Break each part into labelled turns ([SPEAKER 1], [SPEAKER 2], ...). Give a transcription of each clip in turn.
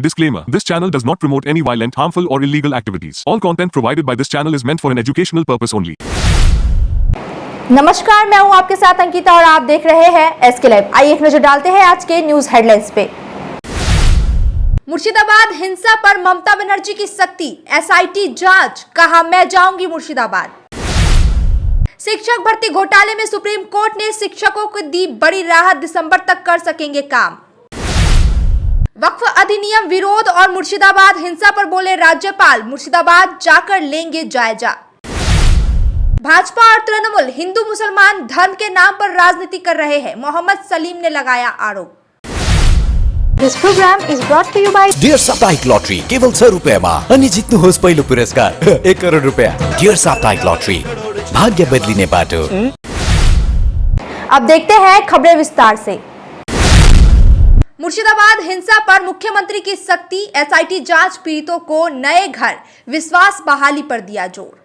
[SPEAKER 1] Disclaimer: This channel does not promote any violent, harmful, or illegal activities. All content provided by this channel is meant for an educational purpose only.
[SPEAKER 2] नमस्कार, मैं हूं आपके साथ अंकिता और आप देख रहे हैं एसके लाइव। आइए एक नजर डालते हैं आज के न्यूज हेडलाइंस पे। मुर्शिदाबाद हिंसा पर ममता बनर्जी की सख्ती, एसआईटी जांच, कहा मैं जाऊंगी मुर्शिदाबाद। शिक्षक भर्ती घोटाले में सुप्रीम कोर्ट ने शिक्षकों को दी बड़ी राहत, दिसंबर तक कर सकेंगे काम। वक्फ अधिनियम विरोध और मुर्शिदाबाद हिंसा पर बोले राज्यपाल, मुर्शिदाबाद जाकर लेंगे जायजा। भाजपा और तृणमूल हिंदू मुसलमान धर्म के नाम पर राजनीति कर रहे हैं, मोहम्मद सलीम ने लगाया आरोप।
[SPEAKER 3] This program is brought to you by
[SPEAKER 4] dear साप्ताहिक लॉटरी केवल 100 रुपैयामा अनि जित्नुहोस् पहिलो पुरस्कार 1 करोड रुपैयाँ। डियर साप्ताहिक लॉटरी, भाग्य बदलिने बाटो।
[SPEAKER 2] अब देखते हैं खबरें विस्तार से। मुर्शिदाबाद हिंसा पर मुख्यमंत्री की सख्ती, एसआईटी जांच, पीड़ितों को नए घर, विश्वास बहाली पर दिया जोर।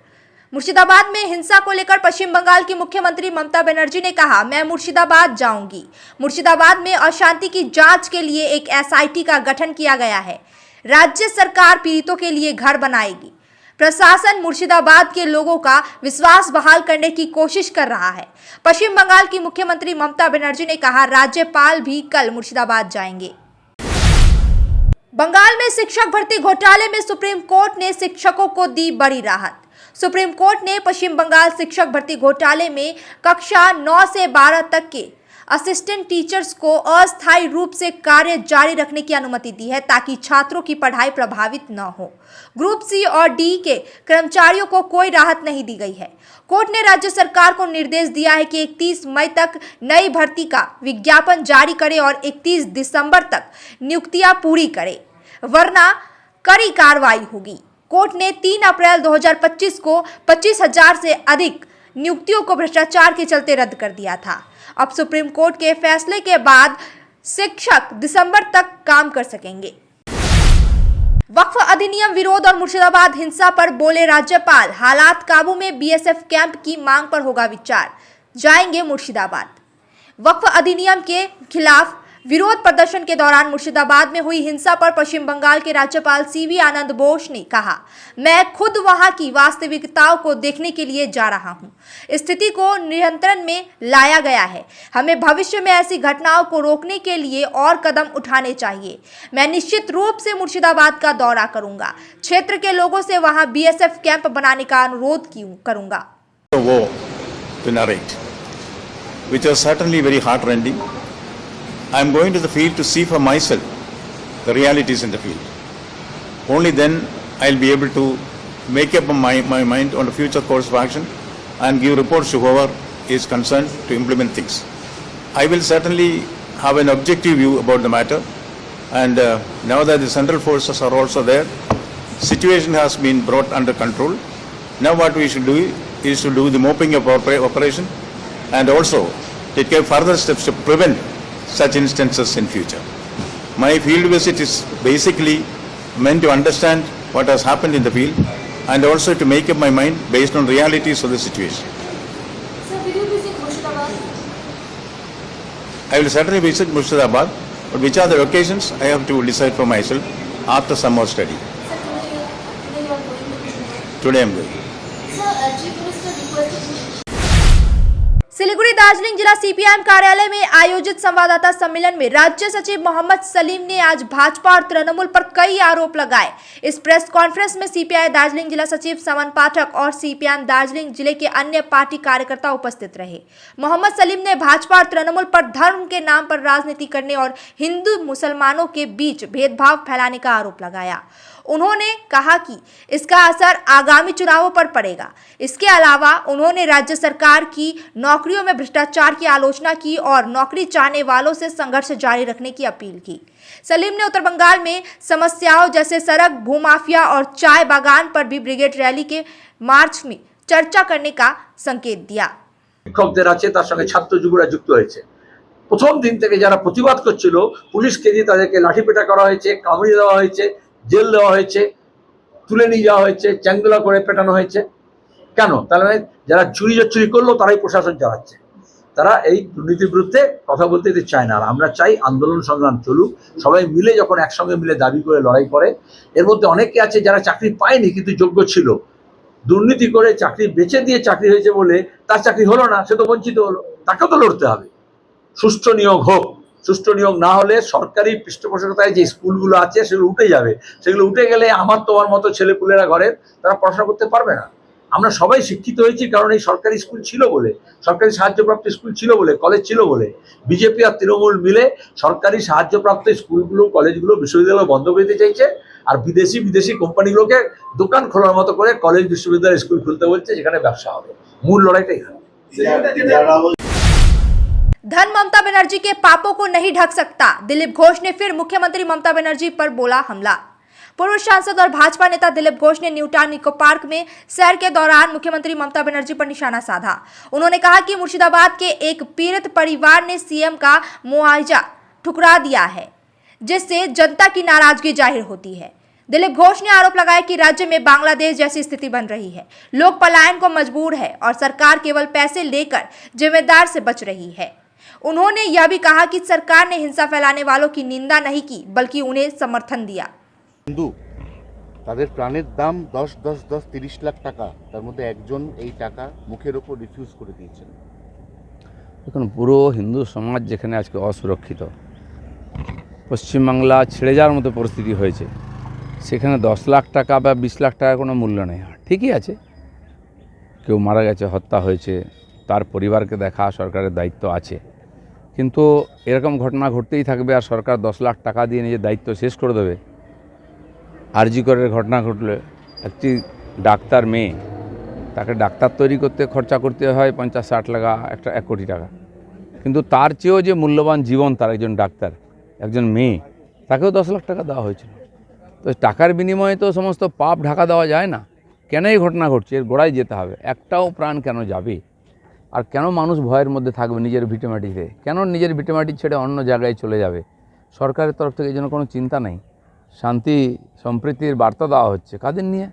[SPEAKER 2] मुर्शिदाबाद में हिंसा को लेकर पश्चिम बंगाल की मुख्यमंत्री ममता बनर्जी ने कहा, मैं मुर्शिदाबाद जाऊंगी। मुर्शिदाबाद में अशांति की जांच के लिए एक एसआईटी का गठन किया गया है। राज्य सरकार पीड़ितों के लिए घर बनाएगी। प्रशासन मुर्शिदाबाद के लोगों का विश्वास बहाल करने की कोशिश कर रहा है। पश्चिम बंगाल की मुख्यमंत्री ममता बनर्जी ने कहा, राज्यपाल भी कल मुर्शिदाबाद जाएंगे। बंगाल में शिक्षक भर्ती घोटाले में सुप्रीम कोर्ट ने शिक्षकों को दी बड़ी राहत। सुप्रीम कोर्ट ने पश्चिम बंगाल शिक्षक भर्ती घोटाले में कक्षा 9 से 12 तक के असिस्टेंट टीचर्स को अस्थायी रूप से कार्य जारी रखने की अनुमति दी है, ताकि छात्रों की पढ़ाई प्रभावित न हो। ग्रुप सी और डी के कर्मचारियों को कोई राहत नहीं दी गई है। कोर्ट ने राज्य सरकार को निर्देश दिया है कि 31 मई तक नई भर्ती का विज्ञापन जारी करे और 31 दिसंबर तक नियुक्तियां पूरी करे, वरना कड़ी कार्रवाई होगी। कोर्ट ने 3 अप्रैल 2025 को 25,000 से अधिक नियुक्तियों को भ्रष्टाचार के चलते रद्द कर दिया था। अब सुप्रीम कोर्ट के फैसले के बाद शिक्षक दिसंबर तक काम कर सकेंगे। वक्फ अधिनियम विरोध और मुर्शिदाबाद हिंसा पर बोले राज्यपाल, हालात काबू में, बीएसएफ कैंप की मांग पर होगा विचार, जाएंगे मुर्शिदाबाद। वक्फ अधिनियम के खिलाफ विरोध प्रदर्शन के दौरान मुर्शिदाबाद में हुई हिंसा पर पश्चिम बंगाल के राज्यपाल सीवी आनंद बोस ने कहा, मैं खुद वहां की वास्तविकताओं को देखने के लिए जा रहा हूं। स्थिति को नियंत्रण में लाया गया है। हमें भविष्य में ऐसी घटनाओं को रोकने के लिए और कदम उठाने चाहिए। मैं निश्चित रूप से मुर्शिदाबाद का दौरा करूंगा। क्षेत्र के लोगों से वहां बीएसएफ कैंप बनाने का अनुरोध करूंगा।
[SPEAKER 5] I am going to the field to see for myself the realities in the field. Only then I will be able to make up my mind on the future course of action and give reports to whoever is concerned to implement things. I will certainly have an objective view about the matter, and now that the central forces are also there, situation has been brought under control. Now what we should do is to do the mopping up operation and also take further steps to prevent such instances in future. My field visit is basically meant to understand what has happened in the field and also to make up my mind based on realities of the situation.
[SPEAKER 3] Sir, will you visit Murshidabad?
[SPEAKER 5] I will certainly visit Murshidabad, but which are the occasions I have to decide for myself after some more study.
[SPEAKER 3] Sir, today you are going to Murshidabad.
[SPEAKER 5] Today I am going.
[SPEAKER 3] Sir, Chief Minister requested
[SPEAKER 2] Siliguri Darjeeling जिला CPIM कार्यालय में आयोजित संवाददाता सम्मेलन में राज्य सचिव मोहम्मद सलीम ने आज भाजपा और तृणमूल पर कई आरोप लगाए। इस प्रेस कॉन्फ्रेंस में सीपीआई दार्जिलिंग जिला सचिव समन पाठक और सीपीआईएम दार्जिलिंग जिले के अन्य पार्टी कार्यकर्ता उपस्थित रहे। मोहम्मद सलीम ने भाजपा और तृणमूल पर धर्म के नाम पर राजनीति करने और हिंदू मुसलमानों के बीच भेदभाव फैलाने का आरोप लगाया। उन्होंने कहा कि इसका असर आगामी चुनावों पर पड़ेगा। इसके अलावा उन्होंने राज्य सरकार की नौकरियों में भ्रष्टाचार की आलोचना की और नौकरी चाहने वालों से संघर्ष जारी रखने की अपील की। सलीम ने उत्तर बंगाल में समस्याओं जैसे सड़क, भूमाफिया और चाय बागान पर भी ब्रिगेड रैली के मार्च में चर्चा करने का संकेत दिया।
[SPEAKER 6] শিক্ষকদের আছে, তার সঙ্গে ছাত্র যুবরা যুক্ত হয়েছে। প্রথম দিন থেকে যারা প্রতিবাদ করছিল, পুলিশকে দিয়ে তাদেরকে লাঠিপেটা করা হয়েছে, কামড়ি দেওয়া হয়েছে, জেল দেওয়া হয়েছে, তুলে নিয়ে যাওয়া হয়েছে, চ্যাংদোলা করে পেটানো হয়েছে। কেন? তাহলে যারা চুরি করলো তারাই প্রশাসন চালাচ্ছে। তারা এই দুর্নীতির বিরুদ্ধে কথা বলতে চায় না। আর আমরা চাই আন্দোলন সংগ্রাম চলুক, সবাই মিলে যখন একসঙ্গে মিলে দাবি করে লড়াই করে। এর মধ্যে অনেকে আছে যারা চাকরি পায়নি কিন্তু যোগ্য ছিল, দুর্নীতি করে চাকরি বেচে দিয়ে চাকরি হয়েছে বলে তার চাকরি হলো না, সে তো বঞ্চিত হলো, তাকেও তো লড়তে হবে। সুষ্ঠু নিয়োগ হোক, সুষ্ঠু নিয়োগ না হলে সরকারি পৃষ্ঠপোষকতায় যে স্কুলগুলো আছে সেগুলো উঠে যাবে। সেগুলো উঠে গেলে আমার তোমার মতো ছেলেপুলেরা ঘরের তারা পড়াশোনা করতে পারবে না। আমরা সবাই শিক্ষিত হয়েছি কারণ এই সরকারি স্কুল ছিল বলে, সরকারি সাহায্যপ্রাপ্ত স্কুল ছিল বলে, কলেজ ছিল বলে। বিজেপি আর তৃণমূল মিলে সরকারি সাহায্যপ্রাপ্ত স্কুলগুলো, কলেজগুলো, বিশ্ববিদ্যালয় বন্ধ করে দিতে চাইছে। আর বিদেশি কোম্পানিগুলোকে দোকান খোলার মতো করে কলেজ, বিশ্ববিদ্যালয়, স্কুল খুলতে বলছে, যেখানে ব্যবসা হবে। মূল লড়াইটা এখানে।
[SPEAKER 2] धन ममता बनर्जी के पापों को नहीं ढक सकता, दिलीप घोष ने फिर मुख्यमंत्री ममता बनर्जी पर बोला हमला। पूर्व सांसद और भाजपा नेता दिलीप घोष ने न्यू टाउन इको पार्क में सैर के दौरान मुख्यमंत्री ममता बनर्जी पर निशाना साधा। उन्होंने कहा कि मुर्शिदाबाद के एक पीड़ित परिवार ने सीएम का मुआवजा ठुकरा दिया है, जिससे जनता की नाराजगी जाहिर होती है। दिलीप घोष ने आरोप लगाया कि राज्य में बांग्लादेश जैसी स्थिति बन रही है, लोग पलायन को मजबूर है और सरकार केवल पैसे लेकर जिम्मेदार से बच रही है। उन्होंने यह भी कहा कि सरकार ने हिंसा फैलाने वालों की निंदा नहीं की, बल्कि उन्हें समर्थन दिया।
[SPEAKER 7] হিন্দু তাদের প্রাণের দাম 30 লাখ টাকা, তার মধ্যে একজন এই টাকা মুখের ওপর রিফিউজ করে দিয়েছেন।
[SPEAKER 8] দেখুন, পুরো হিন্দু সমাজ যেখানে আজকে অসুরক্ষিত, পশ্চিমবাংলা ছেড়ে যাওয়ার মতো পরিস্থিতি হয়েছে, সেখানে 10 লাখ টাকা বা 20 লাখ টাকার কোনো মূল্য নেই। ঠিকই আছে, কেউ মারা গেছে, হত্যা হয়েছে, তার পরিবারকে দেখা সরকারের দায়িত্ব আছে, কিন্তু এরকম ঘটনা ঘটতেই থাকবে আর সরকার 10 লাখ টাকা দিয়ে নিজের দায়িত্ব শেষ করে দেবে। আরজি করের ঘটনা ঘটলে একটি ডাক্তার মেয়ে, তাকে ডাক্তার তৈরি করতে খরচা করতে হয় 50-60 লাখ, 1 কোটি টাকা, কিন্তু তার চেয়েও যে মূল্যবান জীবন তার একজন ডাক্তার, একজন মেয়ে, তাকেও 10 লাখ টাকা দেওয়া হয়েছিল। তো টাকার বিনিময়ে তো সমস্ত পাপ ঢাকা দেওয়া যায় না। কেন এই ঘটনা ঘটছে, এর গোড়ায় যেতে হবে। একটাও প্রাণ কেন যাবে, আর কেন মানুষ ভয়ের মধ্যে থাকবে নিজের ভিটেমাটিতে, কেন নিজের ভিটেমাটি ছেড়ে অন্য জায়গায় চলে যাবে? সরকারের তরফ থেকে এই জন্য কোনো চিন্তা নেই। শান্তি সম্প্রীতির বার্তা দেওয়া হচ্ছে কাদের নিয়ে?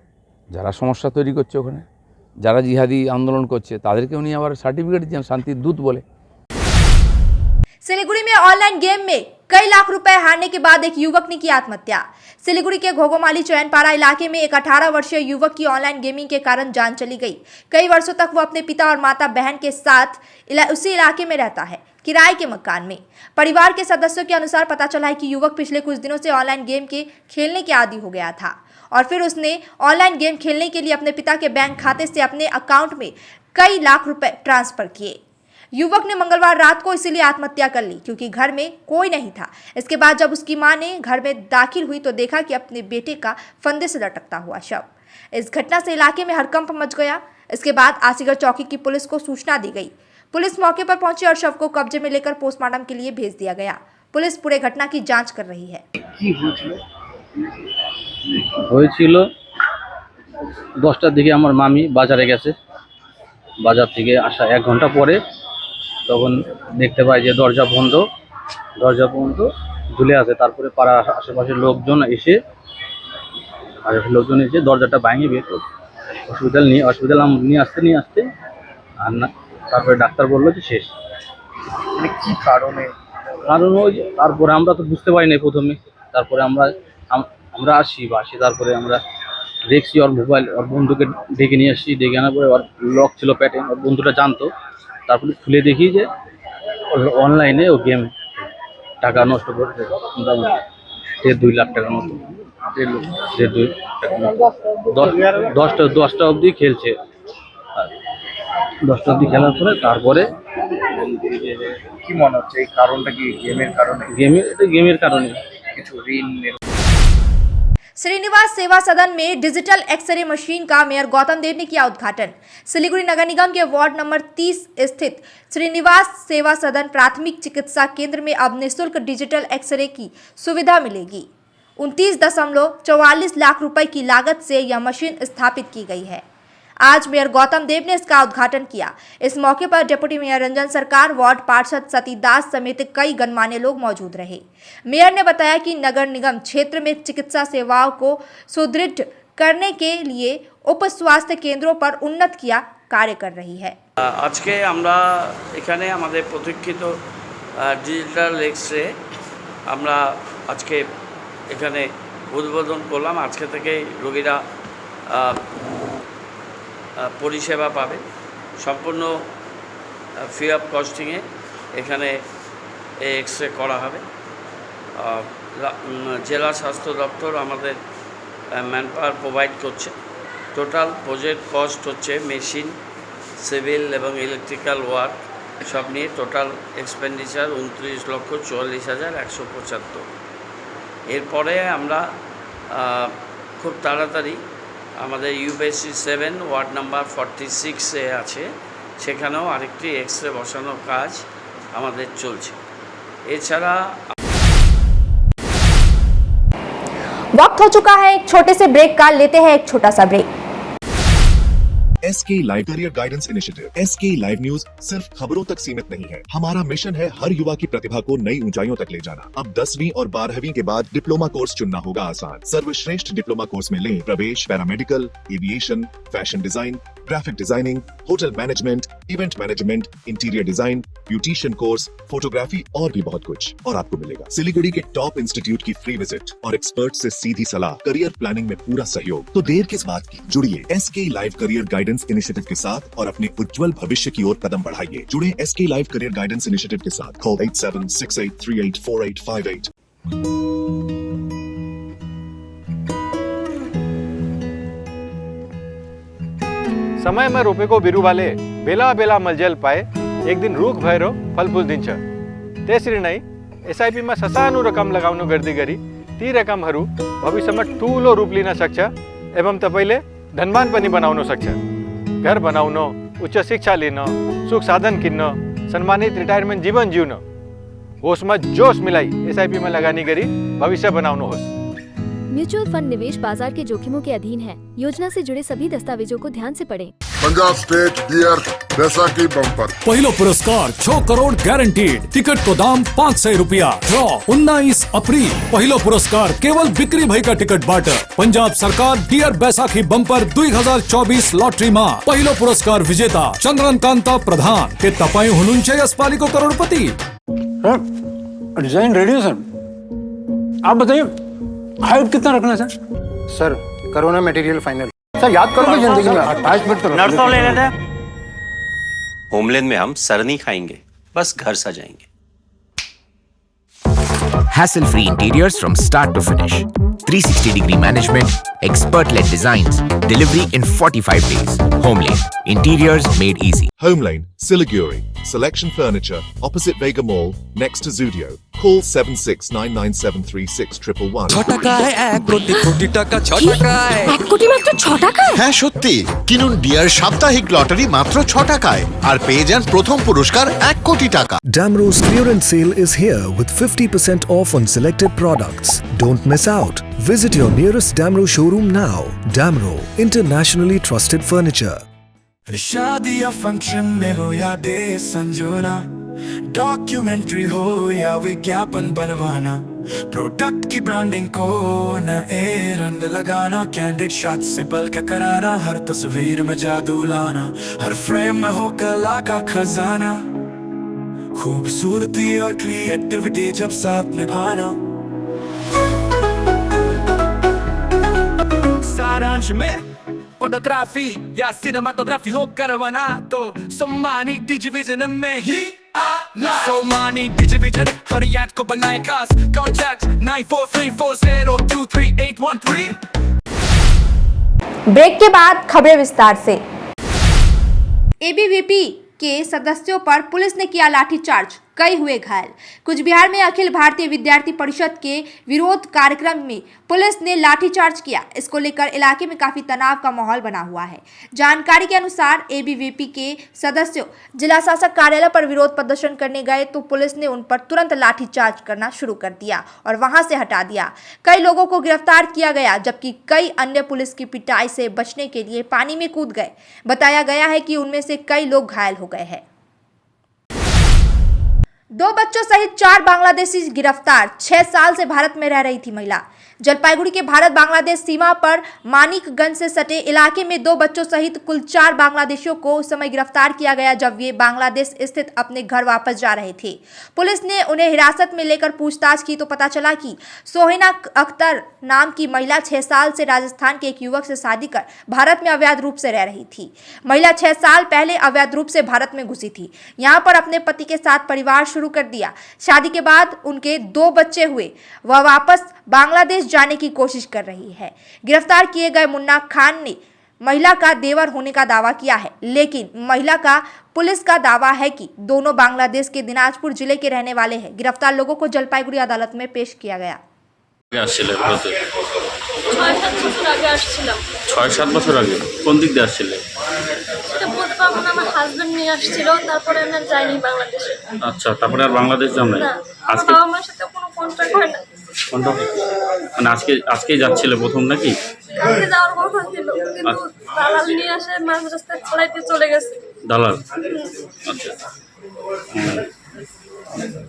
[SPEAKER 8] যারা সমস্যা তৈরি করছে ওখানে, যারা জিহাদি আন্দোলন করছে, তাদেরকেও নিয়ে আবার সার্টিফিকেট দিচ্ছেন শান্তির দূত বলে।
[SPEAKER 2] सिलीगुड़ी में ऑनलाइन गेम में कई लाख रुपए हारने के बाद एक युवक ने की आत्महत्या। सिलीगुड़ी के घोघोमाली चैनपाड़ा इलाके में एक 18 वर्षीय युवक की ऑनलाइन गेमिंग के कारण जान चली गई। कई वर्षों तक वो अपने पिता और माता बहन के साथ उसी इलाके में रहता है, किराए के मकान में। परिवार के सदस्यों के अनुसार पता चला है कि युवक पिछले कुछ दिनों से ऑनलाइन गेम के खेलने के आदी हो गया था और फिर उसने ऑनलाइन गेम खेलने के लिए अपने पिता के बैंक खाते से अपने अकाउंट में कई लाख रुपए ट्रांसफर किए। युवक ने मंगलवार रात को इसीलिए आत्महत्या कर ली क्योंकि घर में कोई नहीं था। इसके बाद जब उसकी मां ने घर में दाखिल हुई तो देखा कि अपने बेटे का फंदे से लटकता हुआ शव। इस घटना से इलाके में हड़कंप मच गया। इसके बाद आसीगढ़ चौकी की पुलिस को सूचना दी गई। पुलिस मौके पर पहुंची और शव को कब्जे में लेकर पोस्टमार्टम के लिए भेज दिया गया। पुलिस पूरे घटना की जांच कर रही है।
[SPEAKER 9] হয়েছিল 10টার দিকে আমার মামি বাজারে গেছে, বাজার থেকে আসা 1 ঘন্টা পরে তখন দেখতে পাই যে দরজা বন্ধ ঝুলে আছে। তারপরে পাড়ার আশেপাশের লোকজন এসে দরজাটা ভাঙিয়ে বের করে হসপিটাল নিয়ে আসতে আর না, তারপরে ডাক্তার বললো যে শেষ।
[SPEAKER 7] মানে কি কারণ
[SPEAKER 9] ওই যে তারপরে আমরা তো বুঝতে পারি না প্রথমে, তারপরে আমরা আসি তারপরে আমরা দেখছি ওর মোবাইল, ওর বন্ধুকে ডেকে নিয়ে আসছি, ডেকে আনার পরে ওর লক ছিল প্যাটে, ওর বন্ধুটা জানতো। তারপরে খুলে দেখি যে অনলাইনে ও গেম টাকা নষ্ট করছে, 1.5-2 লাখ টাকার মতো। 1.5-2 লাখ, 10টা অবধি খেলছে। 10টা অবধি খেলার পরে তারপরে
[SPEAKER 7] কি মনে হচ্ছে এই কারণটা কি
[SPEAKER 9] গেমের কারণে
[SPEAKER 7] কিছু ঋণ?
[SPEAKER 2] श्रीनिवास सेवा सदन में डिजिटल एक्सरे मशीन का मेयर गौतम देव ने किया उद्घाटन। सिलीगुड़ी नगर निगम के वार्ड नंबर 30 स्थित श्रीनिवास सेवा सदन प्राथमिक चिकित्सा केंद्र में अब निःशुल्क डिजिटल एक्सरे की सुविधा मिलेगी। 29.44 लाख रुपए की लागत से यह मशीन स्थापित की गई है। आज मेयर गौतम देव ने इसका उद्घाटन किया। इस मौके पर डिप्टी मेयर रंजन सरकार, वार्ड पार्षद सतीदास समेत कई गणमान्य लोग मौजूद रहे। मेयर ने बताया कि नगर निगम क्षेत्र में चिकित्सा सेवाओं को सुदृढ़ करने के लिए उप स्वास्थ्य केंद्रों पर उन्नत किया कार्य कर रही है।
[SPEAKER 10] আজকে আমরা এখানে আমাদের প্রতীক্ষিত ডিজিটাল এক্স-রে আমরা আজকে এখানে উদ্বোধন করলাম। আজকে থেকে রোগীরা পরিষেবা পাবে সম্পূর্ণ ফ্রি অফ কস্টিংয়ে। এখানে এক্স-রে করা হবে। জেলা স্বাস্থ্য দপ্তর আমাদের ম্যানপাওয়ার প্রোভাইড করছে। টোটাল প্রজেক্ট কস্ট হচ্ছে মেশিন, সিভিল এবং ইলেকট্রিক্যাল ওয়ার্ক সব নিয়ে টোটাল এক্সপেন্ডিচার 29,44,175। এরপরে আমরা খুব তাড়াতাড়ি আমাদের ইউবিসি 7 ওয়ার্ড নাম্বার 46-এ আছে, সেখানেও আরেকটি এক্স-রে বসানোর কাজ আমাদের চলছে। এছাড়া
[SPEAKER 2] वक्त हो चुका है एक छोटे से ब्रेक का, लेते हैं एक छोटा सा break.
[SPEAKER 11] SK live career guidance initiative. SK live news सिर्फ खबरों तक सीमित नहीं है। हमारा मिशन है हर युवा की प्रतिभा को नई ऊंचाइयों तक ले जाना। अब 10वीं और 12वीं के बाद डिप्लोमा कोर्स चुनना होगा आसान। सर्वश्रेष्ठ डिप्लोमा कोर्स में लें प्रवेश paramedical, aviation, fashion design, graphic designing, hotel management, event management, interior design, beautician course, photography और भी बहुत कुछ। और आपको मिलेगा सिलीगुड़ी के टॉप इंस्टीट्यूट की फ्री विजिट और एक्सपर्ट से सीधी सलाह, करियर प्लानिंग में पूरा सहयोग। तो देर किस बात की, जुड़िए SK live career guidance initiative के साथ और अपने उज्जवल भविष्य की ओर कदम बढ़ाइए। जुड़े SK live career guidance initiative के साथ। कॉल 8768384858।
[SPEAKER 12] समय में रोपे को बिरु वाले बेला बेला मलजल पाए एक दिन रूख भैरो फल फूल दिन तेसरी नहीं SIP में ससानु रकम लगाउनु गर्दी गरी ती रकम हरू भविष्य में ठूलो रूप लिन सक्छ एवं तपाईले धनवान पनि बनाउन सक्छ। घर बनाउन, उच्च शिक्षा लिन, सुख साधन किन्न, सम्मानित रिटायरमेंट जीवन जिउन, होसमा जोश मिलाई SIP में लगानी गरी भविष्य बनाउनुहोस्।
[SPEAKER 3] म्यूचुअल फंड निवेश बाजार के जोखिमों के अधीन है। योजना से जुड़े सभी दस्तावेजों को ध्यान से पढ़ें।
[SPEAKER 13] Punjab state dear Baisakhi bumper
[SPEAKER 14] पहलो पुरस्कार 6 करोड़ गारंटीड। टिकट को दाम 500 रुपया। ड्रॉ 19 अप्रैल। पहलो पुरस्कार केवल बिक्री भई का टिकट बाटर। पंजाब सरकार डियर बैसाखी बम्पर 2024 लॉटरी में पहलो पुरस्कार विजेता चंद्रन कांता प्रधान के तपाई हुनुहुन्छ यसपाली को करोड़पति।
[SPEAKER 12] डिजाइन रेडी है सर, आप बताइए हाइट कितना रखना है
[SPEAKER 15] sir corona material final. Sir याद करोगे जिंदगी में 28 मिनट तो
[SPEAKER 10] नर्सों ले लेते हैं।
[SPEAKER 16] होमलैंड में हम सर नहीं खाएंगे, बस घर सजाएंगे।
[SPEAKER 4] Hassle free interiors from start to finish. 360-degree management, expert-led designs, delivery in 45 days. Homeland, interiors made easy.
[SPEAKER 11] Homeline, Siliguri, Selection Furniture, opposite Vega Mall, next to Zudio. Call 7699736111.
[SPEAKER 17] হ্যাঁ সত্যি, কিনুন deer সাপ্তাহিক lottery মাত্র 6 টাকায় আর পেয়ে যান প্রথম পুরস্কার 1 কোটি টাকা।
[SPEAKER 18] Damro's clearance sale is here with 50% off on selected products. Don't miss out. Visit your nearest Damro showroom now. Damro, internationally trusted furniture.
[SPEAKER 19] शादी या फंक्शन में हो या डे संजोना, डॉक्यूमेंट्री हो या विज्ञापन बनवाना, प्रोडक्ट की ब्रांडिंग को नए रंग लगाना, कैंडिड शॉट से पल के कराना, हर तस्वीर में जादू लाना, हर फ्रेम में हो कला का खजाना, खूबसूरती और क्रिएटिविटी जब साथ निभाना। सारांश में फोटोग्राफी या सिनेमाटोग्राफी हो करवाना तो सम्मानी डिजिविजन में ही आना। सम्मानी डिजिविजन हर याद को बनाए खास। कॉन्टैक्ट 9434023813।
[SPEAKER 2] ब्रेक के बाद खबरें विस्तार से। एबीवीपी के सदस्यों पर पुलिस ने किया लाठीचार्ज, कई हुए घायल। कुछ बिहार में अखिल भारतीय विद्यार्थी परिषद के विरोध कार्यक्रम में पुलिस ने लाठीचार्ज किया। इसको लेकर इलाके में काफी तनाव का माहौल बना हुआ है। जानकारी के अनुसार एबीवीपी के सदस्यों जिला शासक कार्यालय पर विरोध प्रदर्शन करने गए तो पुलिस ने उन पर तुरंत लाठीचार्ज करना शुरू कर दिया और वहां से हटा दिया। कई लोगों को गिरफ्तार किया गया, जबकि कई अन्य पुलिस की पिटाई से बचने के लिए पानी में कूद गए। बताया गया है कि उनमें से कई लोग घायल हो गए हैं। 2 बच्चों सहित 4 बांग्लादेशी गिरफ्तार। 6 साल से भारत में रह रही थी महिला। जलपाईगुड़ी के भारत बांग्लादेश सीमा पर मानिकगंज से सटे इलाके में 2 बच्चों सहित कुल 4 बांग्लादेशियों को उस समय गिरफ्तार किया गया जब वे बांग्लादेश स्थित अपने घर वापस जा रहे थे। पुलिस ने उन्हें हिरासत में लेकर पूछताछ की तो पता चला कि सोहिना अख्तर नाम की महिला 6 साल से राजस्थान के एक युवक से शादी कर भारत में अवैध रूप से रह रही थी। महिला 6 साल पहले अवैध रूप से भारत में घुसी थी, यहाँ पर अपने पति के साथ परिवार शुरू कर दिया। शादी के बाद उनके 2 बच्चे हुए। वह वापस बांग्लादेश जाने की कोशिश कर रही है। गिरफ्तार किए गए मुन्ना खान ने महिला का देवर होने का दावा किया है, लेकिन महिला का पुलिस का दावा है कि दोनों बांग्लादेश के दिनाजपुर जिले के रहने वाले हैं। गिरफ्तार लोगों को जलपाईगुड़ी अदालत में पेश किया गया।
[SPEAKER 9] 6-7 বছর আগে কোন দিক দিয়ে আসছিলেন?
[SPEAKER 3] সেটা বলতে পারবো না, আমার হাজবেন্ড নিয়ে আসছিল, তারপরে আমি আর যাইনি বাংলাদেশে।
[SPEAKER 9] আচ্ছা, তারপরে আর বাংলাদেশ যান নাই?
[SPEAKER 3] আমার বাবা মার সাথে কোনো কন্ট্যাক্ট হয় না।
[SPEAKER 9] মানে আজকেই যাচ্ছিল প্রথম নাকি?
[SPEAKER 3] কালকে যাওয়ার কথা ছিল, কিন্তু দালাল নিয়ে আসে মাঝ রাস্তায় ছড়াইতে চলে গেছে।
[SPEAKER 9] দালাল? আচ্ছা।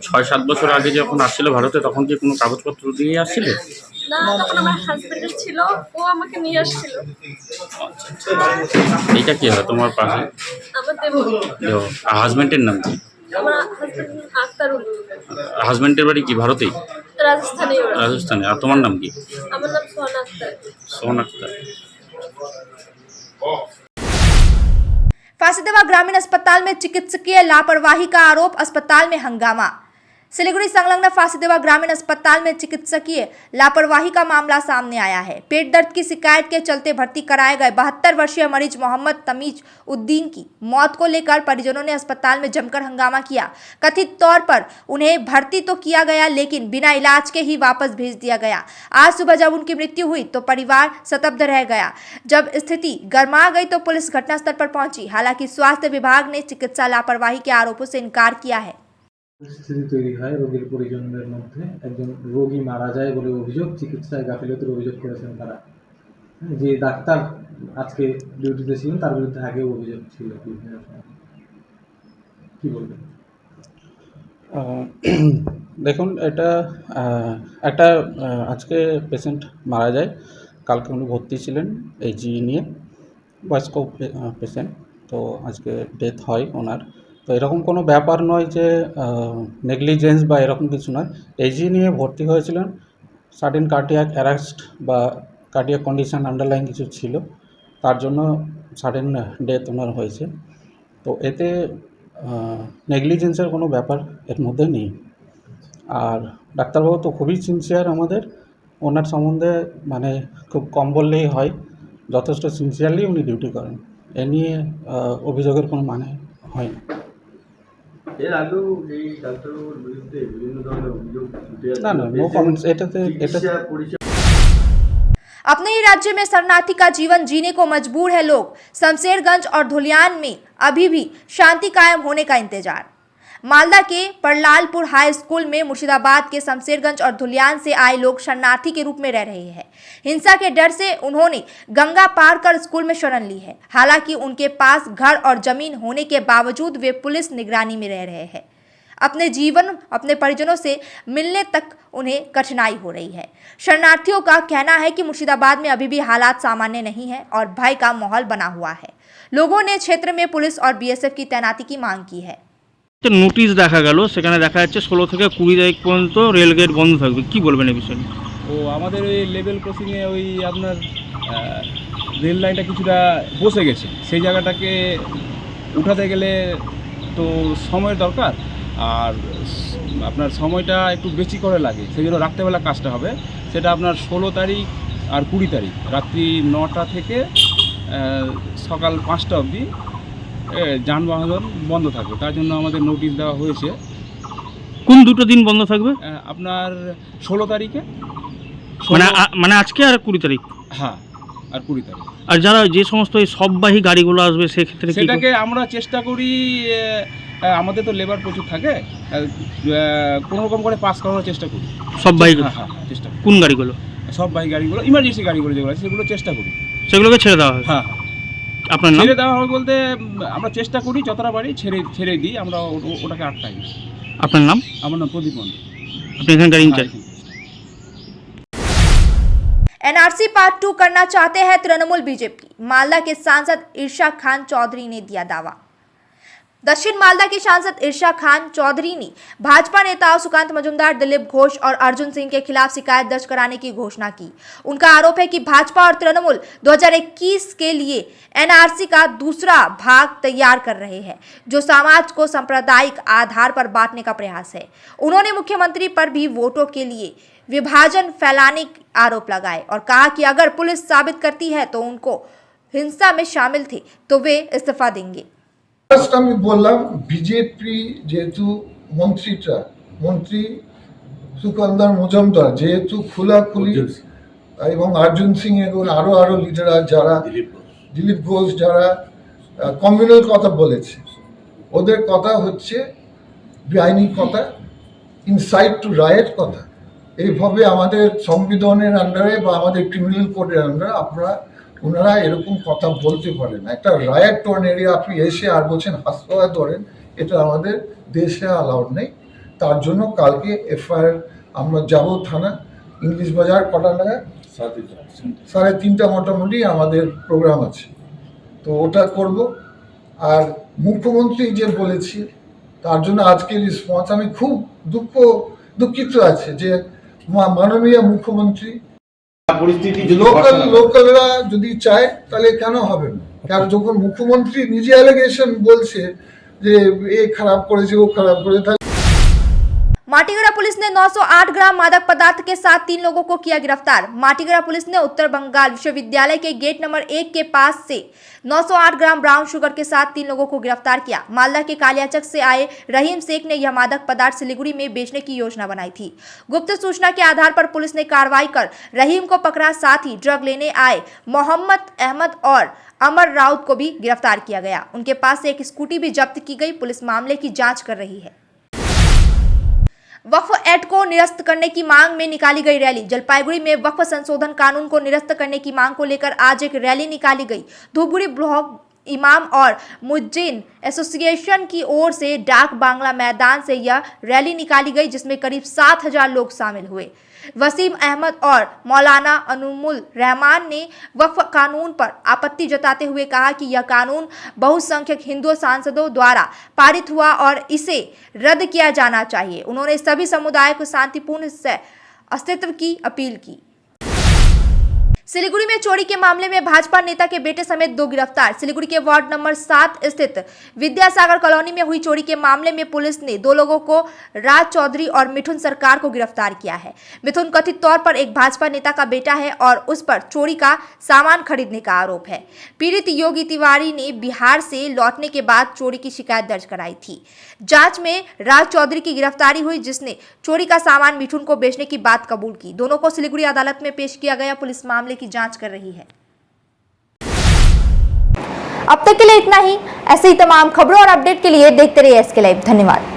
[SPEAKER 9] 6-7 বছর আগে যখন আসছিল ভারতে তখন কি কোনো কাগজপত্র দিয়ে আসছিল?
[SPEAKER 3] না, তখন আমার হাজবেন্ড ছিল, ও আমাকে নিয়ে আসছিল।
[SPEAKER 9] এইটা কি হয় তোমার পাশে?
[SPEAKER 3] আমার দেবর।
[SPEAKER 9] হাজবেন্ডের নাম কি?
[SPEAKER 3] আমার হাজবেন্ড আক্তারুল।
[SPEAKER 9] হাজবেন্ডের বাড়ি কি ভারতেই?
[SPEAKER 3] রাজস্থানে।
[SPEAKER 9] রাজস্থানে। আর তোমার নাম কি?
[SPEAKER 3] আমার নাম সোহানা আক্তার।
[SPEAKER 9] সোহানা আক্তার।
[SPEAKER 2] फांसीदेवा ग्रामीण अस्पताल में चिकित्सकीय लापरवाही का आरोप, अस्पताल में हंगामा। सिलीगुड़ी संलग्न फांसीदेवा ग्रामीण अस्पताल में चिकित्सकीय लापरवाही का मामला सामने आया है। पेट दर्द की शिकायत के चलते भर्ती कराए गए 72 वर्षीय मरीज मोहम्मद तमीज उद्दीन की मौत को लेकर परिजनों ने अस्पताल में जमकर हंगामा किया। कथित तौर पर उन्हें भर्ती तो किया गया, लेकिन बिना इलाज के ही वापस भेज दिया गया। आज सुबह जब उनकी मृत्यु हुई तो परिवार स्तब्ध रह गया। जब स्थिति गर्मा गई तो पुलिस घटनास्थल पर पहुंची। हालांकि स्वास्थ्य विभाग ने चिकित्सा लापरवाही के आरोपों से इनकार किया है।
[SPEAKER 20] পরিস্থিতি তৈরি হয় রোগীর পরিজনদের মধ্যে। একজন রোগী মারা যায় বলে অভিযোগ, চিকিৎসায় গাফিলতির অভিযোগ করেছেন তারা। যে ডাক্তার আজকে ডিউটিতে ছিলেন তার বিরুদ্ধে আগেও অভিযোগ ছিল। কি বলবেন?
[SPEAKER 21] দেখুন, এটা একটা আজকে পেশেন্ট মারা যায়, কালকে উনি ভর্তি ছিলেন এইচজি নিয়ে, বয়স্ক পেশেন্ট। তো আজকে ডেথ হয় ওনার। তো এরকম কোনো ব্যাপার নয় যে নেগলিজেন্স বা এরকম কিছু নয়। এইচজি নিয়ে ভর্তি হয়েছিলেন, সাডেন কার্ডিয়াক অ্যারেস্ট বা কার্ডিয়াক কন্ডিশন আন্ডারলাইন কিছু ছিল, তার জন্য সাডেন ডেথ ওনার হয়েছে। তো এতে নেগলিজেন্সের কোনো ব্যাপার এর মধ্যে নেই। আর ডাক্তারবাবু তো খুবই সিনসিয়ার আমাদের, ওনার সম্বন্ধে মানে খুব কম বললেই হয়, যথেষ্ট সিনসিয়ারলি উনি ডিউটি করেন। এ নিয়ে অভিযোগের কোনো মানে হয় না।
[SPEAKER 20] এর আগেও এই ডাক্তারবাবুর বিরুদ্ধে বিভিন্ন ধরনের অভিযোগ
[SPEAKER 21] না, নো কমেন্টস। এটাতে
[SPEAKER 2] अपने ही राज्य में शरणार्थी का जीवन जीने को मजबूर है लोग। शमशेरगंज और धुलियान में अभी भी शांति कायम होने का इंतजार। मालदा के परलालपुर हाई स्कूल में मुर्शिदाबाद के शमशेरगंज और धुलियान से आए लोग शरणार्थी के रूप में रह रहे हैं। हिंसा के डर से उन्होंने गंगा पार कर स्कूल में शरण ली है। हालांकि उनके पास घर और जमीन होने के बावजूद वे पुलिस निगरानी में रह रहे हैं। अपने जीवन अपने परिजनों से मिलने तक उन्हें कठिनाई हो रही है। शरणार्थियों का कहना है कि मुर्शिदाबाद में अभी भी हालात सामान्य नहीं है और भय का माहौल बना हुआ है। लोगों ने क्षेत्र में पुलिस और बीएसएफ की तैनाती की मांग की है।
[SPEAKER 22] নোটিশ দেখা গেল, সেখানে দেখা যাচ্ছে 16 থেকে 20 তারিখ পর্যন্ত রেলগেট বন্ধ থাকবে, কি বলবেন এই বিষয়ে?
[SPEAKER 23] ও আমাদের ওই লেভেল ক্রসিংয়ে ওই আপনার রেল লাইনটা কিছুটা বসে গেছে, সেই জায়গাটাকে উঠাতে গেলে তো সময়ের দরকার, আর আপনার সময়টা একটু বেশি করে লাগে, সেই জন্য রাত্রেবেলা কাজটা হবে। সেটা আপনার 16 তারিখ আর 20 তারিখ রাত্রি 9টা থেকে সকাল 5টা অবধি যানবাহন বন্ধ থাকবে। তার জন্য আমাদের নোটিশ দেওয়া হয়েছে।
[SPEAKER 22] কোন দুটো দিন বন্ধ থাকবে?
[SPEAKER 23] আপনার 16 তারিখে,
[SPEAKER 22] মানে আজকে আর 20 তারিখ?
[SPEAKER 23] হ্যাঁ, আর 20 তারিখ।
[SPEAKER 22] আর যারা যে সমস্ত এই সববাহী গাড়িগুলো আসবে সেক্ষেত্রে
[SPEAKER 23] সেটাকে আমরা চেষ্টা করি, আমাদের তো লেবার প্রচুর থাকে, কোনো রকম করে পাস করানোর চেষ্টা করি
[SPEAKER 22] সববাহী।
[SPEAKER 23] হ্যাঁ, চেষ্টা।
[SPEAKER 22] কোন গাড়িগুলো?
[SPEAKER 23] সববাহী গাড়িগুলো, ইমার্জেন্সি গাড়িগুলো যেগুলো আছে সেগুলো চেষ্টা করি,
[SPEAKER 22] সেগুলোকে ছেড়ে দেওয়া হয়।
[SPEAKER 23] হ্যাঁ,
[SPEAKER 22] আপনার নাম?
[SPEAKER 23] ছেড়ে দেওয়া হয় বলতে আমরা চেষ্টা করি যতটা পারি ছেড়ে দিই, আমরা ওটাকে আটকাই।
[SPEAKER 22] আপনার নাম?
[SPEAKER 23] আমার নাম প্রদীপ মন্ডল।
[SPEAKER 22] আপনি এখানকার ইনচার্জ?
[SPEAKER 2] एनआरसी पार्ट 2 करना चाहते हैं तृणमूल बीजेपी, मालदा के सांसद इरशाद खान चौधरी ने दिया दावा। दक्षिण मालदा के सांसद इरशाद खान चौधरी ने भाजपा नेताओं सुकांत मजूमदार, दिलीप घोष और अर्जुन सिंह के खिलाफ शिकायत दर्ज कराने की घोषणा की। उनका आरोप है कि भाजपा और तृणमूल 2021 के लिए एनआरसी का दूसरा भाग तैयार कर रहे हैं, जो समाज को सांप्रदायिक आधार पर बांटने का प्रयास है। उन्होंने मुख्यमंत्री पर भी वोटों के लिए विभाजन फैलाने का आरोप लगाए और कहा कि अगर पुलिस साबित करती है तो उनको हिंसा में शामिल थे तो वे इस्तीफा देंगे।
[SPEAKER 1] আমি বললাম বিজেপি যেহেতু মন্ত্রী সুকান্দার মজুমদার যেহেতু খোলাখুলি এবং অর্জুন সিং এবং আরো লিডার যারা দিলীপ ঘোষ যারা কমিউনাল কথা বলেছে, ওদের কথা হচ্ছে বেআইনি কথা, ইনসাইট টু রাইট কথা। এইভাবে আমাদের সংবিধানের আন্ডারে বা আমাদের ক্রিমিনাল কোডের আন্ডারে ওনারা এরকম কথা বলতে পারে না। একটা রায়াট টোন এরিয়া আপনি এসে আর বলছেন হাসপাতাল ধরেন, এটা আমাদের দেশে অ্যালাউড নেই। তার জন্য কালকে এফআইআর আমরা যাব থানা, ইংলিশ বাজার কটা নাগাদ 3:30 মোটামুটি আমাদের প্রোগ্রাম আছে, তো ওটা করব। আর মুখ্যমন্ত্রী যে বলেছি তার জন্য আজকের রেসপন্স আমি খুব দুঃখিত আছে যে মাননীয় মুখ্যমন্ত্রী লোকালরা যদি চায় তাহলে কেন হবে না, কারণ যখন মুখ্যমন্ত্রী নিজে অ্যালিগেশন বলছে যে এ খারাপ করেছে ও খারাপ করেছে।
[SPEAKER 2] माटीगढ़ा पुलिस ने 908 ग्राम मादक पदार्थ के साथ 3 लोगों को किया गिरफ्तार। माटीगढ़ा पुलिस ने उत्तर बंगाल विश्वविद्यालय के गेट नंबर 1 के पास से 908 ग्राम ब्राउन शुगर के साथ 3 लोगों को गिरफ्तार किया। मालदा के कालियाचक से आए रहीम शेख ने यह मादक पदार्थ सिलीगुड़ी में बेचने की योजना बनाई थी। गुप्त सूचना के आधार पर पुलिस ने कार्रवाई कर रहीम को पकड़ा, साथ ही ड्रग लेने आए मोहम्मद अहमद और अमर राउत को भी गिरफ्तार किया गया। उनके पास से एक स्कूटी भी जब्त की गई। पुलिस मामले की जाँच कर रही है। वक्फ एक्ट को निरस्त करने की मांग में निकाली गई रैली। जलपाईगुड़ी में वक्फ संशोधन कानून को निरस्त करने की मांग को लेकर आज एक रैली निकाली गई। धूपगुड़ी ब्लॉक इमाम और मुज्जिन एसोसिएशन की ओर से डाक बांग्ला मैदान से यह रैली निकाली गई, जिसमें करीब 7000 लोग शामिल हुए। वसीम अहमद और मौलाना अनुमुल रहमान ने वक्फ कानून पर आपत्ति जताते हुए कहा कि यह कानून बहुसंख्यक हिंदू सांसदों द्वारा पारित हुआ और इसे रद्द किया जाना चाहिए। उन्होंने सभी समुदाय को शांतिपूर्ण से अस्तित्व की अपील की। सिलीगुड़ी में चोरी के मामले में भाजपा नेता के बेटे समेत 2 गिरफ्तार। सिलीगुड़ी के वार्ड नंबर 7 स्थित विद्यासागर कॉलोनी में हुई चोरी के मामले में पुलिस ने 2 लोगों को राज चौधरी और मिथुन सरकार को गिरफ्तार किया है। मिथुन कथित तौर पर एक भाजपा नेता का बेटा है और उस पर चोरी का सामान खरीदने का आरोप है। पीड़ित योगी तिवारी ने बिहार से लौटने के बाद चोरी की शिकायत दर्ज कराई थी। जांच में राज चौधरी की गिरफ्तारी हुई, जिसने चोरी का सामान मिथुन को बेचने की बात कबूल की। दोनों को सिलीगुड़ी अदालत में पेश किया गया। पुलिस मामले की जांच कर रही है। अब तक के लिए इतना ही। ऐसे ही तमाम खबरों और अपडेट के लिए देखते रहिए एसके लाइव। धन्यवाद।